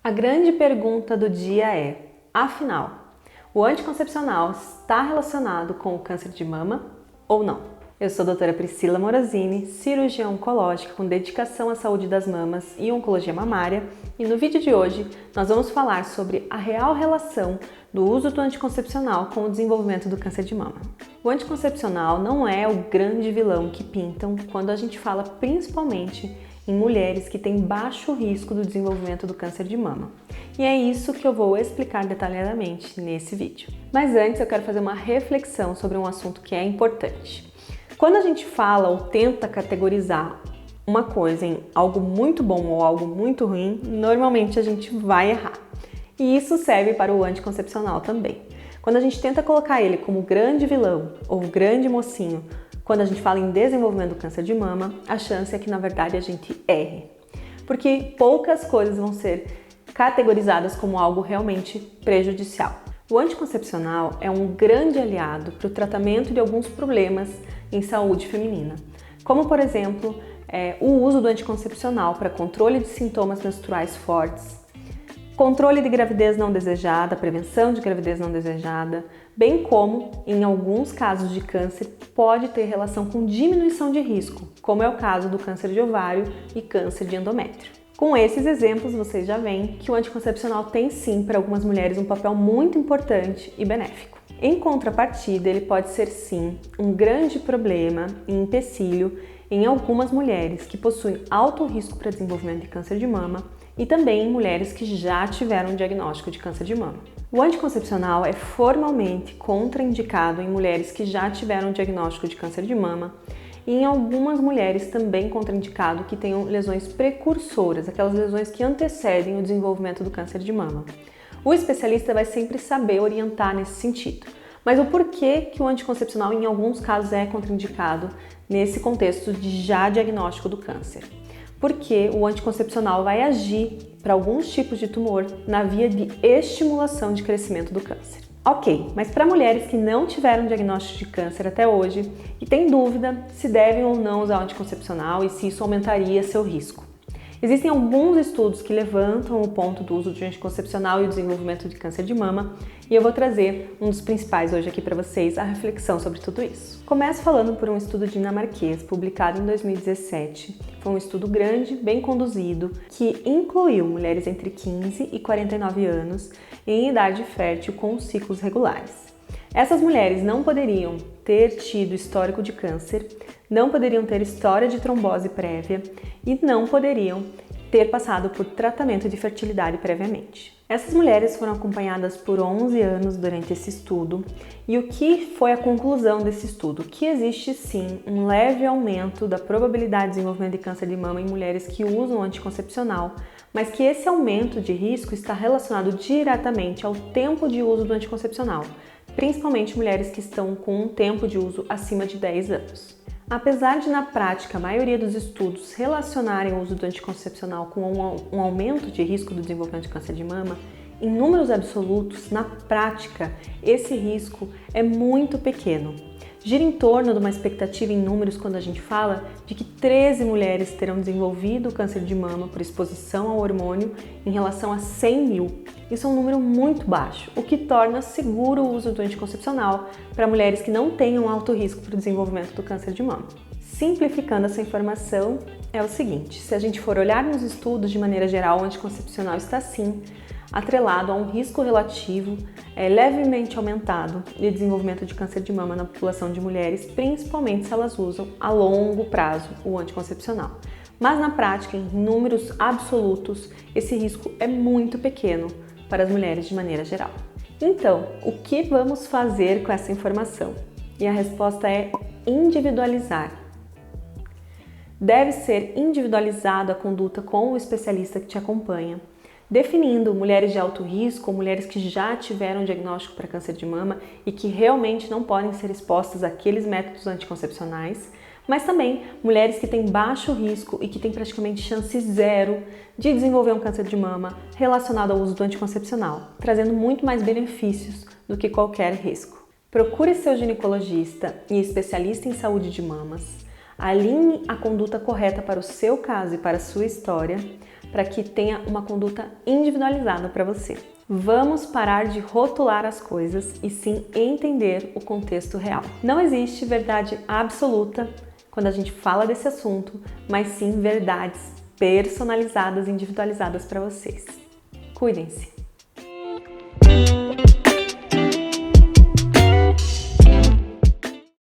A grande pergunta do dia é, afinal, o anticoncepcional está relacionado com o câncer de mama ou não? Eu sou a doutora Priscila Morosini, cirurgiã oncológica com dedicação à saúde das mamas e oncologia mamária, e no vídeo de hoje nós vamos falar sobre a real relação do uso do anticoncepcional com o desenvolvimento do câncer de mama. O anticoncepcional não é o grande vilão que pintam quando a gente fala principalmente em mulheres que têm baixo risco do desenvolvimento do câncer de mama. E é isso que eu vou explicar detalhadamente nesse vídeo. Mas antes eu quero fazer uma reflexão sobre um assunto que é importante. Quando a gente fala ou tenta categorizar uma coisa em algo muito bom ou algo muito ruim, normalmente a gente vai errar. E isso serve para o anticoncepcional também. Quando a gente tenta colocar ele como grande vilão ou grande mocinho, quando a gente fala em desenvolvimento do câncer de mama, a chance é que na verdade a gente erre. Porque poucas coisas vão ser categorizadas como algo realmente prejudicial. O anticoncepcional é um grande aliado para o tratamento de alguns problemas em saúde feminina, como por exemplo, o uso do anticoncepcional para controle de sintomas menstruais fortes, controle de gravidez não desejada, prevenção de gravidez não desejada, bem como, em alguns casos de câncer, pode ter relação com diminuição de risco, como é o caso do câncer de ovário e câncer de endométrio. Com esses exemplos, vocês já veem que o anticoncepcional tem sim, para algumas mulheres, um papel muito importante e benéfico. Em contrapartida, ele pode ser sim um grande problema e empecilho em algumas mulheres que possuem alto risco para desenvolvimento de câncer de mama e também em mulheres que já tiveram um diagnóstico de câncer de mama. O anticoncepcional é formalmente contraindicado em mulheres que já tiveram um diagnóstico de câncer de mama e em algumas mulheres também contraindicado que tenham lesões precursoras, aquelas lesões que antecedem o desenvolvimento do câncer de mama. O especialista vai sempre saber orientar nesse sentido. Mas o porquê que o anticoncepcional em alguns casos é contraindicado nesse contexto de já diagnóstico do câncer? Porque o anticoncepcional vai agir para alguns tipos de tumor na via de estimulação de crescimento do câncer. Ok, mas para mulheres que não tiveram diagnóstico de câncer até hoje e têm dúvida se devem ou não usar o anticoncepcional e se isso aumentaria seu risco. Existem alguns estudos que levantam o ponto do uso de anticoncepcional e o desenvolvimento de câncer de mama, e eu vou trazer um dos principais hoje aqui para vocês, a reflexão sobre tudo isso. Começo falando por um estudo dinamarquês, publicado em 2017. Foi um estudo grande, bem conduzido, que incluiu mulheres entre 15 e 49 anos em idade fértil com ciclos regulares. Essas mulheres não poderiam ter tido histórico de câncer, não poderiam ter história de trombose prévia e não poderiam ter passado por tratamento de fertilidade previamente. Essas mulheres foram acompanhadas por 11 anos durante esse estudo e o que foi a conclusão desse estudo? Que existe sim um leve aumento da probabilidade de desenvolvimento de câncer de mama em mulheres que usam anticoncepcional, mas que esse aumento de risco está relacionado diretamente ao tempo de uso do anticoncepcional, principalmente mulheres que estão com um tempo de uso acima de 10 anos. Apesar de, na prática, a maioria dos estudos relacionarem o uso do anticoncepcional com um aumento de risco do desenvolvimento de câncer de mama, em números absolutos, na prática, esse risco é muito pequeno. Gira em torno de uma expectativa em números quando a gente fala de que 13 mulheres terão desenvolvido o câncer de mama por exposição ao hormônio em relação a 100 mil. Isso é um número muito baixo, o que torna seguro o uso do anticoncepcional para mulheres que não tenham alto risco para o desenvolvimento do câncer de mama. Simplificando essa informação, é o seguinte: se a gente for olhar nos estudos de maneira geral, o anticoncepcional está sim atrelado a um risco relativo levemente aumentado de desenvolvimento de câncer de mama na população de mulheres, principalmente se elas usam a longo prazo o anticoncepcional. Mas na prática, em números absolutos, esse risco é muito pequeno para as mulheres de maneira geral. Então, o que vamos fazer com essa informação? E a resposta é individualizar. Deve ser individualizada a conduta com o especialista que te acompanha, definindo mulheres de alto risco ou mulheres que já tiveram um diagnóstico para câncer de mama e que realmente não podem ser expostas àqueles métodos anticoncepcionais, mas também mulheres que têm baixo risco e que têm praticamente chance zero de desenvolver um câncer de mama relacionado ao uso do anticoncepcional, trazendo muito mais benefícios do que qualquer risco. Procure seu ginecologista e especialista em saúde de mamas, alinhe a conduta correta para o seu caso e para a sua história, para que tenha uma conduta individualizada para você. Vamos parar de rotular as coisas e sim entender o contexto real. Não existe verdade absoluta quando a gente fala desse assunto, mas sim verdades personalizadas, individualizadas para vocês. Cuidem-se!